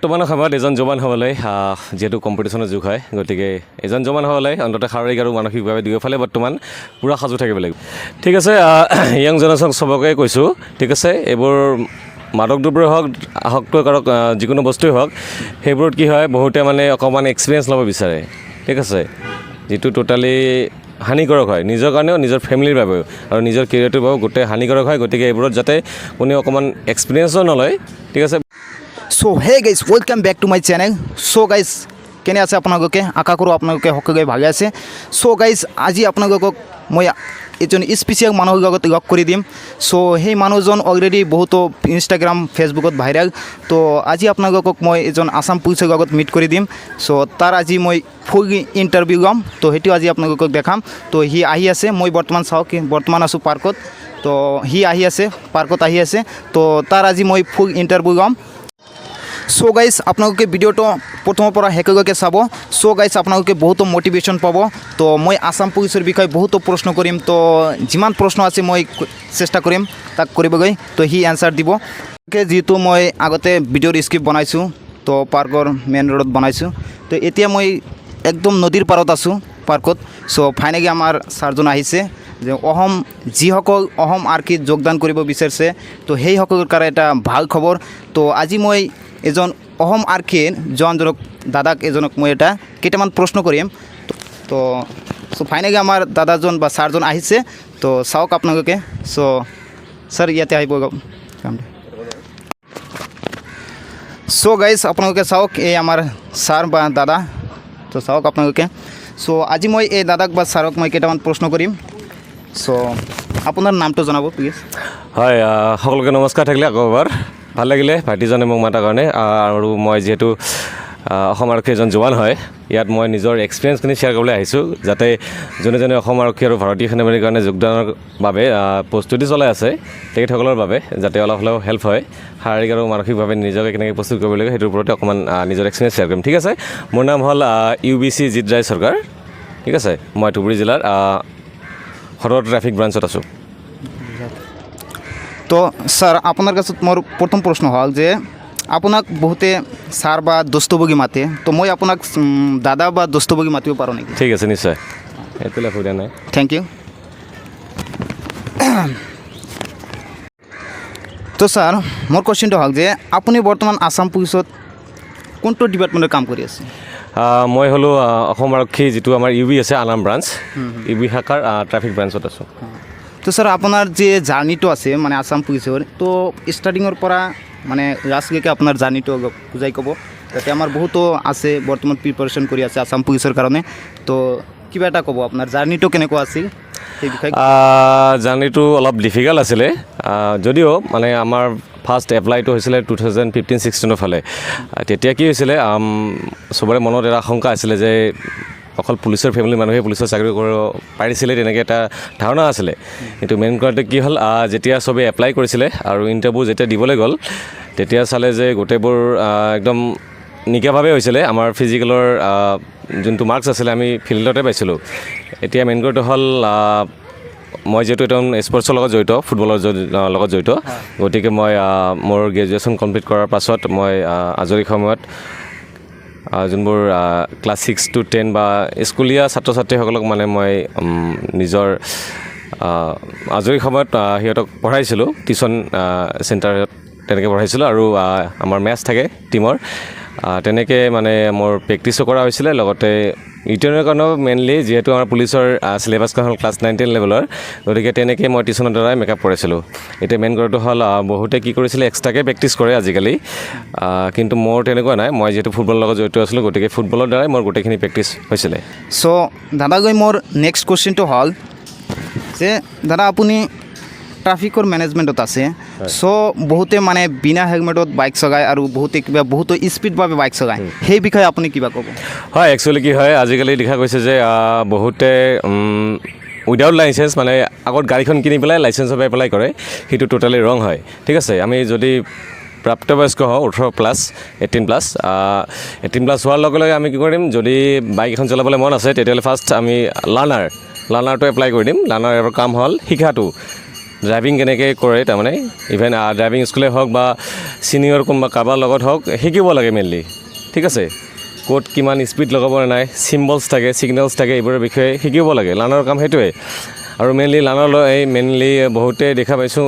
বৰ্তমান সময়ত এজন জোৱান হ'বলৈ যেহেতু কম্পিটিশ্যনৰ যুগ হয় গতিকে এজন জোৱান হ'বলৈ অন্ততঃ শাৰীৰিক আৰু মানসিকভাৱে দুয়োফালে বৰ্তমান পূৰা সাজু থাকিব লাগিব ঠিক আছে য়াং জেনেৰেশ্যন চবকে কৈছোঁ ঠিক আছে এইবোৰ মাদক দ্ৰব্যই হওক আসক্ত কৰক যিকোনো বস্তুৱেই হওক সেইবোৰত কি হয় বহুতে মানে অকণমান এক্সপিৰিয়েঞ্চ ল'ব বিচাৰে ঠিক আছে যিটো টোটালি হানিকাৰক হয় নিজৰ কাৰণেও নিজৰ ফেমিলিৰ বাবেও আৰু নিজৰ কেৰিয়াৰটোৰ বাবেও গোটেই হানিকাৰক হয় গতিকে এইবোৰত যাতে কোনেও অকণমান এক্সপিৰিয়েঞ্চো নলয় ঠিক আছে so hey guys welcome back to my channel so guys কেনে আছে আপোনালোকে আশা কৰোঁ আপোনালোকে সকলোৱে ভালে আছে সো গাইজ আজি আপোনালোকক মই এজন স্পেচিয়েল মানুহৰ লগত লগ কৰি দিম সো সেই মানুহজন অলৰেডি বহুতো ইনষ্টাগ্ৰাম ফেচবুকত ভাইৰেল তো আজি আপোনালোকক মই এজন আসাম পুলিচৰ লগত মিট কৰি দিম সো তাৰ আজি মই ফুল ইণ্টাৰভিউ ল'ম তো সেইটো আজি আপোনালোকক দেখাম তো সি আহি আছে মই বৰ্তমান আছোঁ পাৰ্কত তো সি আহি আছে পাৰ্কত আহি আছে তো তাৰ আজি মই ফুল ইণ্টাৰভিউ ল'ম সো গাইজ আপোনালোকে ভিডিঅ'টো প্ৰথমৰ পৰা শেষলৈকে চাব সো গাইজ আপোনালোকে বহুতো মটিভেশ্যন পাব তো মই আসাম পুলিচৰ বিষয়ে বহুতো প্ৰশ্ন কৰিম তো যিমান প্ৰশ্ন আছে মই চেষ্টা কৰিম তাক কৰিবলৈ তো সি এনচাৰ দিব যিহেতু মই আগতে ভিডিঅ'ৰ স্ক্ৰিপ্ট বনাইছোঁ তো পাৰ্কৰ মেইন ৰোডত বনাইছোঁ তো এতিয়া মই একদম নদীৰ পাৰত আছোঁ পাৰ্কত চ' ফাইনেলি আমাৰ ছাৰজন আহিছে যে যিসকল অসম আৰক্ষীত যোগদান কৰিব বিচাৰিছে তো সেইসকলৰ কাৰণে এটা ভাল খবৰ তো আজি মই এজন অসম আৰক্ষীৰ জোৱানজনক দাদাক এজনক মই এটা কেইটামান প্ৰশ্ন কৰিম তো ফাইনেলি আমাৰ দাদাজন বা ছাৰজন আহিছে তো চাওক আপোনালোকে চ' ছাৰ ইয়াতে আহিব চ' গাইজ আপোনালোকে চাওক এই আমাৰ ছাৰ বা দাদা তো চাওক আপোনালোকে চ' আজি মই এই দাদাক বা ছাৰক মই কেইটামান প্ৰশ্ন কৰিম চ' আপোনাৰ নামটো জনাব প্লিজ হয় সকলোকে নমস্কাৰ থাকিলে আকৌ এবাৰ ভাল লাগিলে ভাইটিজনে মোক মাতাৰ কাৰণে আৰু মই যিহেতু অসম আৰক্ষীৰ এজন জোৱান হয় ইয়াত মই নিজৰ এক্সপিৰিয়েঞ্চখিনি শ্বেয়াৰ কৰিবলৈ আহিছোঁ যাতে যোনে অসম আৰক্ষী আৰু ভাৰতীয় সেনাবাহিনীৰ কাৰণে যোগদানৰ বাবে প্ৰস্তুতি চলাই আছে তেখেতসকলৰ বাবে যাতে অলপ হ'লেও হেল্প হয় শাৰীৰিক আৰু মানসিকভাৱে নিজকে কেনেকৈ প্ৰস্তুত কৰিব লাগে সেইটোৰ ওপৰতে অকণমান নিজৰ এক্সপিৰিয়েঞ্চ শ্বেয়াৰ কৰিম ঠিক আছে মোৰ নাম হ'ল UBC জিৎ ৰায় চৰকাৰ ঠিক আছে মই ধুবুৰী জিলাৰ সদৰ ট্ৰাফিক ব্ৰাঞ্চত আছোঁ তো ছাৰ আপোনাৰ কাছত মোৰ প্ৰথম প্ৰশ্ন হ'ল যে আপোনাক বহুতে ছাৰ বা দোস্তবগী মাতে তো মই আপোনাক দাদা বা দোস্তবগী মাতিব পাৰোঁ নেকি ঠিক আছে নিশ্চয় সেইটো অসুবিধা নাই থেংক ইউ তো ছাৰ মোৰ কুৱেশ্যনটো হ'ল যে আপুনি বৰ্তমান আসাম পুলিচত কোনটো ডিপাৰ্টমেণ্টৰ কাম কৰি আছে মই হ'লোঁ অসম আৰক্ষী যিটো আমাৰ UB আছে আনাম ব্ৰাঞ্চ UB শাখাৰ ট্ৰাফিক ব্ৰাঞ্চত আছোঁ তো ছাৰ আপোনাৰ যে জাৰ্ণিটো আছে মানে আসাম পুলিচৰ তো ষ্টাৰ্টিঙৰ পৰা মানে লাষ্টলৈকে আপোনাৰ জাৰ্ণিটো অলপ বুজাই ক'ব যাতে আমাৰ বহুতো আছে বৰ্তমান প্ৰিপাৰেশ্যন কৰি আছে আসাম পুলিচৰ কাৰণে তো কিবা এটা ক'ব আপোনাৰ জাৰ্ণিটো কেনেকুৱা আছিল সেই বিষয়ে জাৰ্ণিটো অলপ ডিফিকাল্ট আছিলে যদিও মানে আমাৰ ফাৰ্ষ্ট এপ্লাইটো হৈছিলে 2015-16 ফালে তেতিয়া কি হৈছিলে চবৰে মনত এটা আশংকা আছিলে যে অকল পুলিচৰ ফেমিলিৰ মানুহে পুলিচৰ চাকৰি কৰিব পাৰিছিলে তেনেকৈ এটা ধাৰণা আছিলে কিন্তু মেইন কথাটো কি হ'ল যেতিয়া চবেই এপ্লাই কৰিছিলে আৰু ইণ্টাৰভিউ যেতিয়া দিবলৈ গ'ল তেতিয়া চালে যে গোটেইবোৰ একদম নিকাভাৱে হৈছিলে আমাৰ ফিজিকেলৰ যোনটো মাৰ্কছ আছিলে আমি ফিল্ডতে পাইছিলোঁ এতিয়া মেইন কথাটো হ'ল মই যিহেতু একদম স্পৰ্টছৰ লগত জড়িত ফুটবলৰ লগত জড়িত গতিকে মই মোৰ গ্ৰেজুৱেশ্যন কমপ্লিট কৰাৰ পাছত মই আজৰি সময়ত যোনবোৰ ক্লাছ 6 to 10 বা স্কুলীয়া ছাত্ৰ ছাত্ৰীসকলক মানে মই নিজৰ আজৰি সময়ত সিহঁতক পঢ়াইছিলোঁ টিউশ্যন চেণ্টাৰত তেনেকৈ পঢ়াইছিলোঁ আৰু আমাৰ মেটছ থাকে টিমৰ তেনেকৈ মানে মোৰ প্ৰেক্টিছো কৰা হৈছিলে লগতে ৰিটাৰ্ণৰ কাৰণেও মেইনলি যিহেতু আমাৰ পুলিচৰ চিলেবাছখন হ'ল ক্লাছ 9-10 লেভেলৰ গতিকে তেনেকৈ মই টিউশ্যনৰ দ্বাৰাই মেকআপ কৰাইছিলোঁ এতিয়া মেইন কথাটো হ'ল বহুতে কি কৰিছিলে এক্সট্ৰাকৈ প্ৰেক্টিছ কৰে আজিকালি কিন্তু মোৰ তেনেকুৱা নাই মই যিহেতু ফুটবলৰ লগত জড়িত আছিলোঁ গতিকে ফুটবলৰ দ্বাৰাই মোৰ গোটেইখিনি প্ৰেক্টিছ হৈছিলে চ' দাদাগৈ মোৰ নেক্সট কুৱেশ্যনটো হ'ল যে দাদা আপুনি ট্ৰাফিকৰ মেনেজমেণ্টত আছে চ' বহুতে মানে বিনা হেলমেটত বাইক চলায় আৰু বহুতো স্পীডভাৱে বাইক চলায় সেই বিষয়ে আপুনি কিবা ক'ব হয় একচুৱেলি কি হয় আজিকালি দেখা গৈছে যে বহুতে উইদাউট লাইচেঞ্চ মানে আগত গাড়ীখন কিনি পেলাই লাইচেঞ্চৰ পৰা এপ্লাই কৰে সেইটো টোটেলি ৰং হয় ঠিক আছে আমি যদি প্ৰাপ্তবয়স্ক হওঁ 18+, 18+ হোৱাৰ লগে লগে আমি কি কৰিম যদি বাইক এখন চলাবলৈ মন আছে তেতিয়াহ'লে ফাৰ্ষ্ট আমি লাৰ্ণাৰটো এপ্লাই কৰি দিম লাৰ্ণাৰৰ কাম হ'ল শিকাটো ড্ৰাইভিং কেনেকৈ কৰে তাৰমানে ইভেন ড্ৰাইভিং স্কুলে হওক বা ছিনিয়ৰ কোনোবা কাৰোবাৰ লগত হওক শিকিব লাগে মেইনলি ঠিক আছে ক'ত কিমান স্পীড লগাব নাই চিম্বলছ থাকে ছিগনেলছ থাকে এইবোৰৰ বিষয়ে শিকিব লাগে লাৰ্ণাৰৰ কাম সেইটোৱে আৰু মেইনলি লাৰ্ণাৰলৈ মেইনলি বহুতে দেখা পাইছোঁ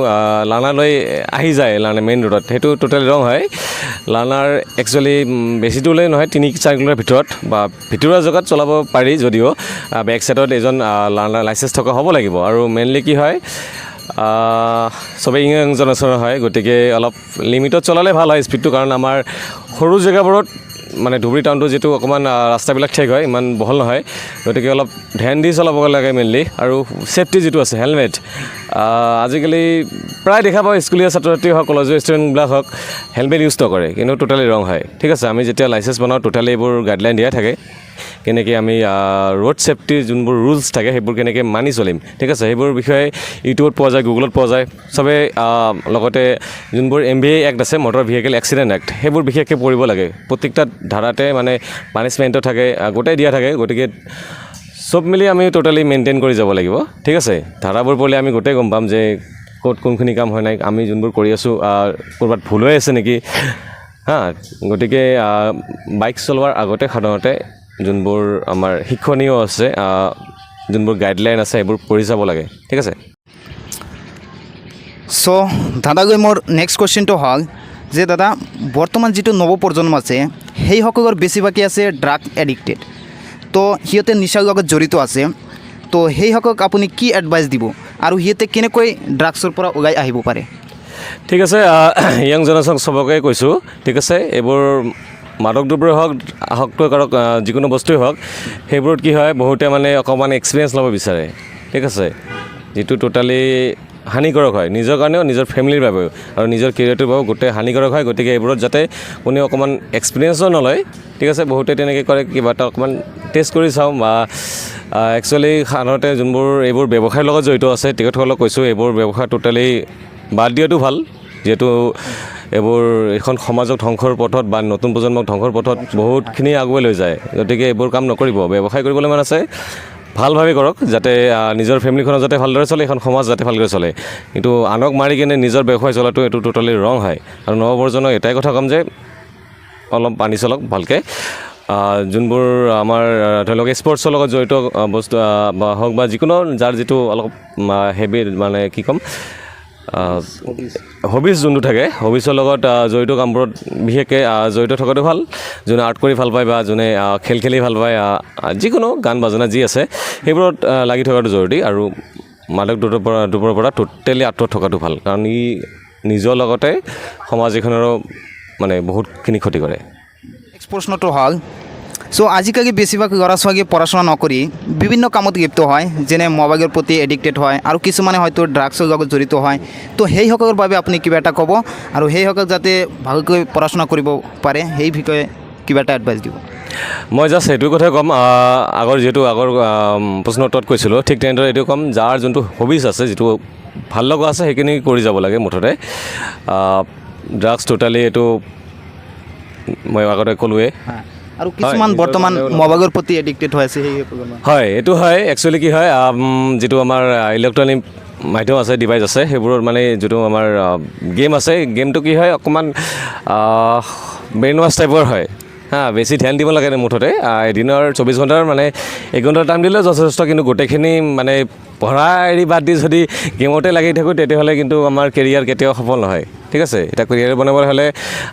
লাৰ্ণাৰলৈ আহি যায় লাৰ্ণাৰ মেইন ৰোডত সেইটো টোটেলি ৰং হয় লাৰ্ণাৰ একচুৱেলি বেছি দূৰলৈ নহয় 3-4 কিলোমিটাৰ ভিতৰত বা ভিতৰুৱা জেগাত চলাব পাৰি যদিও বেক ছাইডত এজন লাৰ্ণাৰ লাইচেঞ্চ থকা হ'ব লাগিব আৰু মেইনলি কি হয় চবেই ইয়ং জেনেৰেশ্যনৰ হয় গতিকে অলপ লিমিটত চলালে ভাল হয় স্পীডটো কাৰণ আমাৰ সৰু জেগাবোৰত মানে ধুবুৰী টাউনটো যিটো অকণমান ৰাস্তাবিলাক ঠেক হয় ইমান বহল নহয় গতিকে অলপ ধ্যান দি চলাব লাগে মেইনলি আৰু ছেফটি যিটো আছে হেলমেট আজিকালি প্ৰায় দেখা পাওঁ স্কুলীয়া ছাত্ৰ ছাত্ৰী হওক কলেজৰ ষ্টুডেণ্টবিলাক হওক হেলমেট ইউজ নকৰে কিন্তু টোটেলি ৰং হয় ঠিক আছে আমি যেতিয়া লাইচেঞ্চ বনাওঁ টোটেলি এইবোৰ গাইডলাইন দিয়া থাকে কেনেকৈ আমি ৰোড ছেফটিৰ যোনবোৰ ৰুলছ থাকে সেইবোৰ কেনেকৈ মানি চলিম ঠিক আছে সেইবোৰ বিষয়ে ইউটিউবত পোৱা যায় গুগলত পোৱা যায় চবে লগতে যোনবোৰ MVA এক্ট আছে মটৰ ভেহিকেল এক্সিডেণ্ট এক্ট সেইবোৰ বিশেষকৈ পঢ়িব লাগে প্ৰত্যেকটা ধাৰাতে মানে পানিছমেণ্টো থাকে গোটেই দিয়া থাকে গতিকে চব মিলি আমি টোটেলি মেইনটেইন কৰি যাব লাগিব ঠিক আছে ধাৰাবোৰ পঢ়িলে আমি গোটেই গম পাম যে ক'ত কোনখিনি কাম হয় নাই আমি যোনবোৰ কৰি আছোঁ ক'ৰবাত ভুল হৈ আছে নেকি হা গতিকে বাইক চলোৱাৰ আগতে সাধাৰণতে যোনবোৰ আমাৰ শিক্ষণীয় আছে যোনবোৰ গাইডলাইন আছে সেইবোৰ পঢ়ি যাব লাগে ঠিক আছে চ' দাদাগৈ মোৰ নেক্সট কুৱেশ্যনটো হ'ল যে দাদা বৰ্তমান যিটো নৱপ্ৰজন্ম আছে সেইসকলৰ বেছিভাগেই আছে ড্ৰাগ এডিক্টেড তো সিহঁতে নিচাৰ লগত জড়িত আছে তো সেইসকলক আপুনি কি এডভাইচ দিব আৰু সিহঁতে কেনেকৈ ড্ৰাগছৰ পৰা ওলাই আহিব পাৰে ঠিক আছে য়াং জেনেৰেশ্যন চবকে কৈছোঁ ঠিক আছে এইবোৰ মাদক দ্ৰব্যই হওক আসক্ত কৰক যিকোনো বস্তুৱেই হওক সেইবোৰত কি হয় বহুতে মানে অকণমান এক্সপিৰিয়েঞ্চ ল'ব বিচাৰে ঠিক আছে যিটো টোটেলি হানিকাৰক হয় নিজৰ কাৰণেও নিজৰ ফেমিলিৰ বাবেও আৰু নিজৰ কেৰিয়াৰটোৰ বাবেও গোটেই হানিকাৰক হয় গতিকে এইবোৰত যাতে কোনেও অকণমান এক্সপিৰিয়েঞ্চো নলয় ঠিক আছে বহুতে তেনেকৈ কৰে কিবা এটা অকণমান টেষ্ট কৰি চাওঁ বা একচুৱেলি সাধাৰণতে যোনবোৰ এইবোৰ ব্যৱসায়ৰ লগত জড়িত আছে তেখেতসকলক কৈছোঁ এইবোৰ ব্যৱসায় টোটেলি বাদ দিয়াটো ভাল যিহেতু এইবোৰ এখন সমাজক ধ্বংসৰ পথত বা নতুন প্ৰজন্মক ধ্বংসৰ পথত বহুতখিনি আগুৱাই লৈ যায় গতিকে এইবোৰ কাম নকৰিব ব্যৱসায় কৰিবলৈ মন আছে ভালভাৱে কৰক যাতে নিজৰ ফেমিলিখনত যাতে ভালদৰে চলে এখন সমাজ যাতে ভালদৰে চলে কিন্তু আনক মাৰি কিনে নিজৰ ব্যৱসায় চলাটো এইটো টোটেলি ৰং হয় আৰু নৱপ্ৰজন্মক এটাই কথা ক'ম যে অলপ মানি চলক ভালকৈ যোনবোৰ আমাৰ ধৰি লওক স্পৰ্টছৰ লগত জড়িত বস্তু বা হওক বা যিকোনো যাৰ যিটো অলপ হেভি মানে কি ক'ম হবিজ যোনটো থাকে হবিজৰ লগত জড়িত কামবোৰত বিশেষকৈ জড়িত থকাটো ভাল যোনে আৰ্ট কৰি ভাল পায় বা যোনে খেল খেলি ভাল পায় যিকোনো গান বাজনা যি আছে সেইবোৰত লাগি থকাটো জৰুৰী আৰু মাদক দ্ৰব্যৰ পৰা টোটেলি আঁতৰত থকাটো ভাল কাৰণ ই নিজৰ লগতে সমাজ এখনৰো মানে বহুতখিনি ক্ষতি কৰে নেক্সট প্ৰশ্নটো হ'ল চ' আজিকালি বেছিভাগ ল'ৰা ছোৱালীয়ে পঢ়া শুনা নকৰি বিভিন্ন কামত লিপ্ত হয় যেনে মোবাইলৰ প্ৰতি এডিক্টেড হয় আৰু কিছুমানে হয়তো ড্ৰাগছৰ লগত জড়িত হয় তো সেইসকলৰ বাবে আপুনি কিবা এটা ক'ব আৰু সেইসকল যাতে ভালকৈ পঢ়া শুনা কৰিব পাৰে সেই বিষয়ে কিবা এটা এডভাইচ দিব মই জাষ্ট সেইটোৰ কথাই ক'ম যিহেতু আগৰ প্ৰশ্ন উত্তৰত কৈছিলোঁ ঠিক তেনেদৰে এইটো ক'ম যাৰ যোনটো হবিজ আছে যিটো ভাল লগা আছে সেইখিনি কৰি যাব লাগে মুঠতে ড্ৰাগছ টোটেলি এইটো মই আগতে ক'লোৱে আৰু কিছুমান বৰ্তমান মোবাইলৰ প্ৰতি এডিক্টেড হৈ আছে সেই হয় এইটো হয় একচুৱেলি কি হয় যিটো আমাৰ ইলেক্ট্ৰনিক মাধ্যম আছে ডিভাইচ আছে সেইবোৰত মানে যিটো আমাৰ গেম আছে গেমটো কি হয় অকণমান ব্ৰেইন ৱাছ টাইপৰ হয় বেছি ধ্যান দিব লাগে মুঠতে এদিনৰ 24 ঘণ্টাৰ মানে 1 ঘণ্টাৰ টাইম দিলেও যথেষ্ট কিন্তু গোটেইখিনি মানে পঢ়া এৰি বাদ দি যদি গেমতে লাগি থাকোঁ তেতিয়াহ'লে কিন্তু আমাৰ কেৰিয়াৰ কেতিয়াও সফল নহয় ঠিক আছে এতিয়া কেৰিয়াৰ বনাবলৈ হ'লে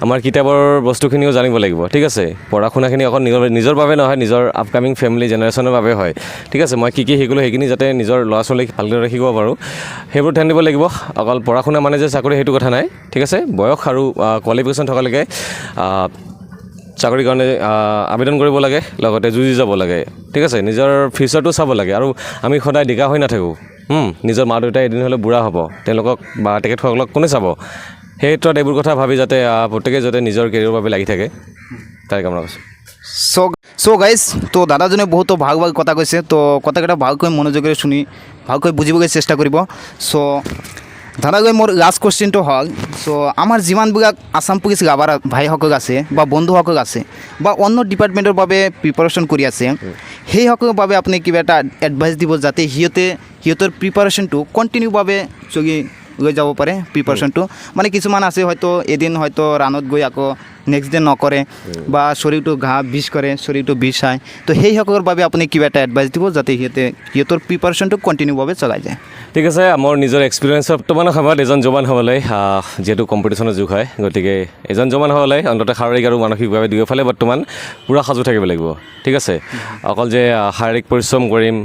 আমাৰ কিতাপৰ বস্তুখিনিও জানিব লাগিব ঠিক আছে পঢ়া শুনাখিনি অকল নিজৰ বাবে নহয় নিজৰ আপকামিং ফেমিলি জেনেৰেশ্যনৰ বাবে হয় ঠিক আছে মই কি শিকিলোঁ সেইখিনি যাতে নিজৰ ল'ৰা ছোৱালীক ভালদৰে শিকিব পাৰোঁ সেইবোৰ ধ্যান দিব লাগিব অকল পঢ়া শুনা মানে যে চাকৰি সেইটো কথা নাই ঠিক আছে বয়স আৰু কোৱালিফিকেশ্যন থকালৈকে চাকৰিৰ কাৰণে আবেদন কৰিব লাগে লগতে যুঁজি যাব লাগে ঠিক আছে নিজৰ ফিউচাৰটো চাব লাগে আৰু আমি সদায় ডেকা হৈ নাথাকোঁ নিজৰ মা দেউতাই এদিন হ'লে বুঢ়া হ'ব তেওঁলোকক বা তেখেতসকলক কোনে চাব সেই ক্ষেত্ৰত এইবোৰ কথা ভাবি যাতে প্ৰত্যেকে যাতে নিজৰ কেৰিয়াৰৰ বাবে লাগি থাকে তাই কামনা কৰিছোঁ চ' গাইজ তো দাদাজনে বহুতো ভাল ভাল কথা কৈছে তো কথাকেইটা ভালকৈ মনোযোগেৰে শুনি ভালকৈ বুজিবলৈ চেষ্টা কৰিব চ' দাদাগৈ মোৰ লাষ্ট কুৱেশ্যনটো হ'ল চ' আমাৰ যিমানবিলাক আছাম পুলিচ গাবাৰ ভাইসকল আছে বা বন্ধুসকল আছে বা অন্য ডিপাৰ্টমেণ্টৰ বাবে প্ৰিপাৰেশ্যন কৰি আছে সেইসকলৰ বাবে আপুনি কিবা এটা এডভাইচ দিব যাতে সিহঁতৰ প্ৰিপাৰেশ্যনটো কণ্টিনিউভাৱে চলি লৈ যাব পাৰে প্ৰিপাৰেশ্যনটো মানে কিছুমান আছে হয়তো এদিন হয়তো ৰাণত গৈ আকৌ নেক্সট ডে নকৰে বা শৰীৰটো বিষ কৰে শৰীৰটো বিষ হয় তো সেইসকলৰ বাবে আপুনি কিবা এটা এডভাইচ দিব যাতে সিহঁতৰ প্ৰিপাৰেশ্যনটো কণ্টিনিউভাৱে চলাই যায় ঠিক আছে মোৰ নিজৰ এক্সপিৰিয়েঞ্চৰ বৰ্তমান সময়ত এজন জৱান হ'বলৈ যিহেতু কম্পিটিশ্যনৰ যুগ হয় গতিকে এজন জৱান হ'বলৈ অন্ততঃ শাৰীৰিক আৰু মানসিকভাৱে দুয়োফালে বৰ্তমান পূৰা সাজু থাকিব লাগিব ঠিক আছে অকল যে শাৰীৰিক পৰিশ্ৰম কৰিম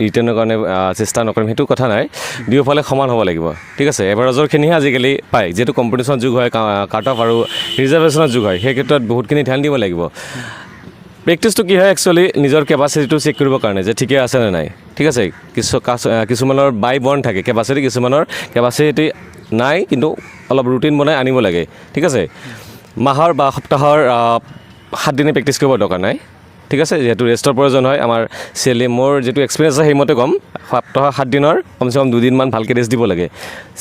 ৰিটাৰ্ণৰ কাৰণে চেষ্টা নকৰিম সেইটো কথা নাই দুয়োফালে সমান হ'ব লাগিব ঠিক আছে এভাৰেজৰখিনিহে আজিকালি পায় যিহেতু কম্পিটিশ্যনৰ যুগ হয় কাট অফ আৰু ৰিজাৰ্ভেশ্যনৰ যুগ হয় সেই ক্ষেত্ৰত বহুতখিনি ধ্যান দিব লাগিব প্ৰেক্টিছটো কি হয় একচুৱেলি নিজৰ কেপাচিটিটো চেক কৰিবৰ কাৰণে যে ঠিকে আছে নে নাই ঠিক আছে কিছুমানৰ বাই বৰ্ণ থাকে কেপাচিটি কিছুমানৰ কেপাচিটি নাই কিন্তু অলপ ৰুটিন বনাই আনিব লাগে ঠিক আছে মাহৰ বা সপ্তাহৰ 7 দিনে প্ৰেক্টিছ কৰিব দৰকাৰ নাই ঠিক আছে যেহেতু ৰেষ্টৰ প্ৰয়োজন হয় আমাৰ মোৰ যিটো এক্সপিৰিয়েঞ্চ আছে সেইমতে ক'ম সপ্তাহৰ 7 দিনৰ কমচে কম 2 দিনমান ভালকৈ ৰেষ্ট দিব লাগে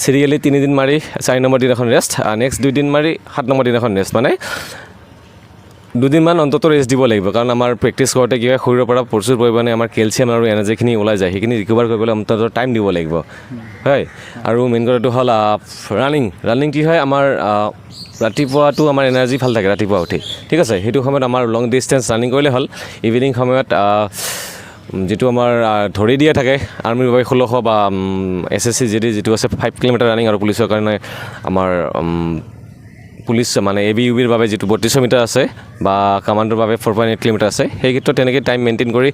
চিৰিয়েলি 3 দিন মাৰি 4 নম্বৰ দিনাখন ৰেষ্ট নেক্সট 2 দিন মাৰি 7 নম্বৰ দিনাখন ৰেষ্ট মানে 2 দিনমান অন্ততঃ ৰেষ্ট দিব লাগিব কাৰণ আমাৰ প্ৰেক্টিছ কৰোঁতে কি হয় শৰীৰৰ পৰা প্ৰচুৰ পৰিমাণে আমাৰ কেলছিয়াম আৰু এনাৰ্জিখিনি ওলাই যায় সেইখিনি ৰিকভাৰ কৰিবলৈ অন্ততঃ টাইম দিব লাগিব হয় আৰু মেইন কথাটো হ'ল ৰানিং কি হয় আমাৰ ৰাতিপুৱাটো আমাৰ এনাৰ্জি ভাল থাকে ৰাতিপুৱা উঠি ঠিক আছে সেইটো সময়ত আমাৰ লং ডিষ্টেঞ্চ ৰানিং কৰিলে হ'ল ইভিনিং সময়ত যিটো আমাৰ ধৰি দিয়া থাকে আৰ্মিৰ বাবে 1600 বা SSC যিটো আছে 5 কিলোমিটাৰ ৰানিং আৰু পুলিচৰ কাৰণে আমাৰ পুলিচ মানে ABUBৰ বাবে যিটো 3200 মিটাৰ আছে বা কামাণ্ডৰ বাবে 4.8 কিলোমিটাৰ আছে সেই ক্ষেত্ৰত তেনেকৈ টাইম মেইনটেইন কৰি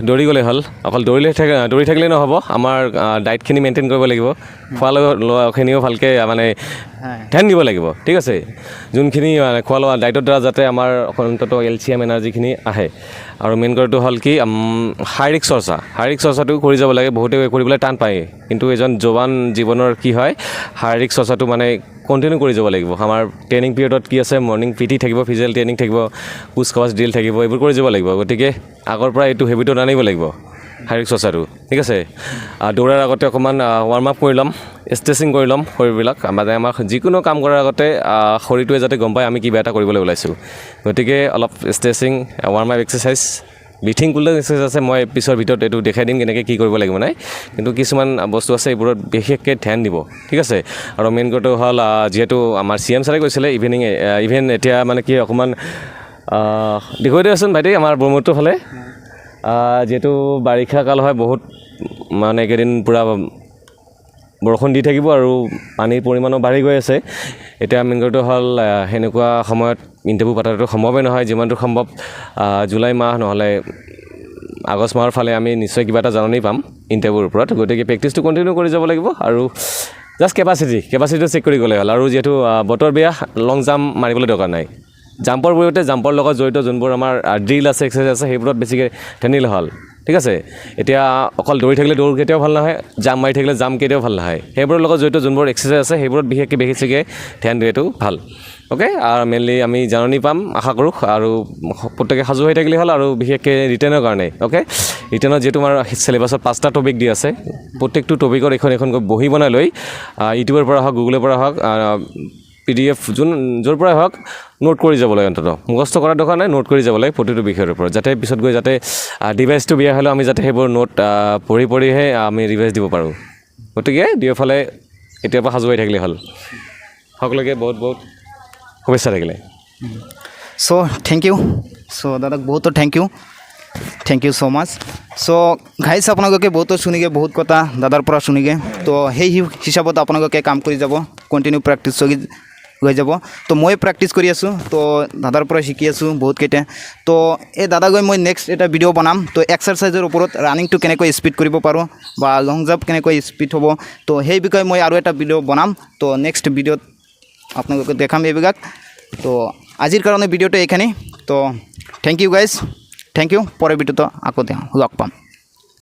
দৌৰি গ'লে হ'ল অকল দৌৰি থাকিলে নহ'ব আমাৰ ডায়েটখিনি মেইনটেইন কৰিব লাগিব খোৱা লোৱাখিনিও ভালকৈ মানে ধ্যান দিব লাগিব ঠিক আছে যোনখিনি খোৱা লোৱা ডায়েটৰ দ্বাৰা যাতে আমাৰ অন্ততঃ কেলছিয়াম এনাৰ্জিখিনি আহে আৰু মেইন কথাটো হ'ল কি শাৰীৰিক চৰ্চাটো কৰি যাব লাগে বহুতে কৰিবলৈ টান পায় কিন্তু এজন জৱান জীৱনৰ কি হয় শাৰীৰিক চৰ্চাটো মানে কণ্টিনিউ কৰি যাব লাগিব আমাৰ ট্ৰেইনিং পিৰিয়ডত কি আছে মৰ্ণিং PT থাকিব ফিজিকেল ট্ৰেইনিং থাকিব কুচ কাৱাচ ড্ৰিল থাকিব এইবোৰ কৰি যাব লাগিব গতিকে আগৰ পৰা এইটো হেবিটত আনিব লাগিব শাৰীৰিক চৰ্চাটো ঠিক আছে দৌৰাৰ আগতে অকণমান ৱাৰ্ম আপ কৰি ল'ম ষ্ট্ৰেচিং কৰি ল'ম শৰীৰবিলাক মানে আমাৰ যিকোনো কাম কৰাৰ আগতে শৰীৰটোৱে যাতে গম পায় আমি কিবা এটা কৰিবলৈ ওলাইছোঁ গতিকে অলপ stretching warm up exercise breathing cooldown exercise আছে মই পিছৰ ভিতৰত এইটো দেখাই দিম কেনেকৈ কি কৰিব লাগিব নাই কিন্তু কিছুমান বস্তু আছে এইবোৰত বিশেষকৈ ধ্যান দিব ঠিক আছে আৰু মেইন কথাটো হ'ল যিহেতু আমাৰ CM ছাৰে কৈছিলে ইভেন এতিয়া মানে কি অকণমান দেখুৱাই দিয়াচোন ভাইটি আমাৰ ব্ৰহ্মপুত্ৰৰ ফালে যিহেতু বাৰিষা কাল হয় বহুত মানে এইকেইদিন পূৰা বৰষুণ দি থাকিব আৰু পানীৰ পৰিমাণো বাঢ়ি গৈ আছে এতিয়া মেইন কথাটো হ'ল সেনেকুৱা সময়ত ইণ্টাৰভিউ পতাটো সম্ভৱেই নহয় যিমানটো সম্ভৱ জুলাই মাহ নহ'লে আগষ্ট মাহৰ ফালে আমি নিশ্চয় কিবা এটা জাননী পাম ইণ্টাৰভিউৰ ওপৰত গতিকে প্ৰেক্টিছটো কণ্টিনিউ কৰি যাব লাগিব আৰু জাষ্ট কেপাচিটিটো চেক কৰি গ'লে হ'ল আৰু যিহেতু বতৰ বেয়া লং জাম্প মাৰিবলৈ দৰকাৰ নাই জাম্পৰ পৰিৱৰ্তে জাম্পৰ লগত জড়িত যোনবোৰ আমাৰ ড্ৰিল আছে এক্সাৰচাইজ আছে সেইবোৰত বেছিকৈ ধ্যানিলে হ'ল ঠিক আছে এতিয়া অকল দৌৰি থাকিলে দৌৰ কেতিয়াও ভাল নহয় জাম্প মাৰি থাকিলে জাম্প কেতিয়াও ভাল নহয় সেইবোৰৰ লগত জড়িত যোনবোৰ এক্সাৰচাইজ আছে সেইবোৰত বেছিকৈ ধ্যান দিয়াটো ভাল অ'কে আৰু মেইনলি আমি জাননী পাম আশা কৰোঁ আৰু প্ৰত্যেকে সাজু হৈ থাকিলে হ'ল আৰু বিশেষকৈ ৰিটেনৰ কাৰণে অ'কে ৰিটেনত যিহেতু আমাৰ চিলেবাছত 5টা টপিক দি আছে প্ৰত্যেকটো টপিকৰ এখনকৈ বহি বনাই লৈ ইউটিউবৰ পৰা হওক গুগলৰ পৰা হওক PDF য'ৰ পৰাই হওক নোট কৰি যাব লাগে অন্ততঃ মুখস্থ কৰাৰ দৰকাৰ নাই নোট কৰি যাব লাগে প্ৰতিটো বিষয়ৰ ওপৰত যাতে পিছত গৈ যাতে ডিভাইচটো বেয়া হ'লেও আমি যাতে সেইবোৰ নোট পঢ়িহে আমি ৰিভাইজ দিব পাৰোঁ গতিকে দুয়োফালে এতিয়াৰ পৰা সাজু হৈ থাকিলে হ'ল সকলোকে বহুত শুভেচ্ছা থাকিলে চ' থেংক ইউ চ' দাদাক বহুত thank you so' much so' guys আপোনালোকে বহুতো শুনিগে বহুত কথা দাদাৰ পৰা শুনিগে তো সেই হিচাপত আপোনালোকে কাম কৰি যাব কণ্টিনিউ প্ৰেক্টিছ চলি হৈ যাব তো মই প্ৰেক্টিছ কৰি আছোঁ তো দাদাৰ পৰা শিকি আছোঁ বহুতকেইটা তো এই দাদা গৈ মই নেক্সট এটা ভিডিঅ' বনাম তো এক্সাৰচাইজৰ ওপৰত ৰানিংটো কেনেকৈ স্পীড কৰিব পাৰোঁ বা লং জাম্প কেনেকৈ স্পীড হ'ব তো সেই বিষয়ে মই আৰু এটা ভিডিঅ' বনাম তো নেক্সট ভিডিঅ'ত আপোনালোকে দেখাম এইবিলাক তো আজিৰ কাৰণে ভিডিঅ'টো এইখানেই তো thank you guys thank you পৰেৰ ভিডিওতে আকৌ লগ পাম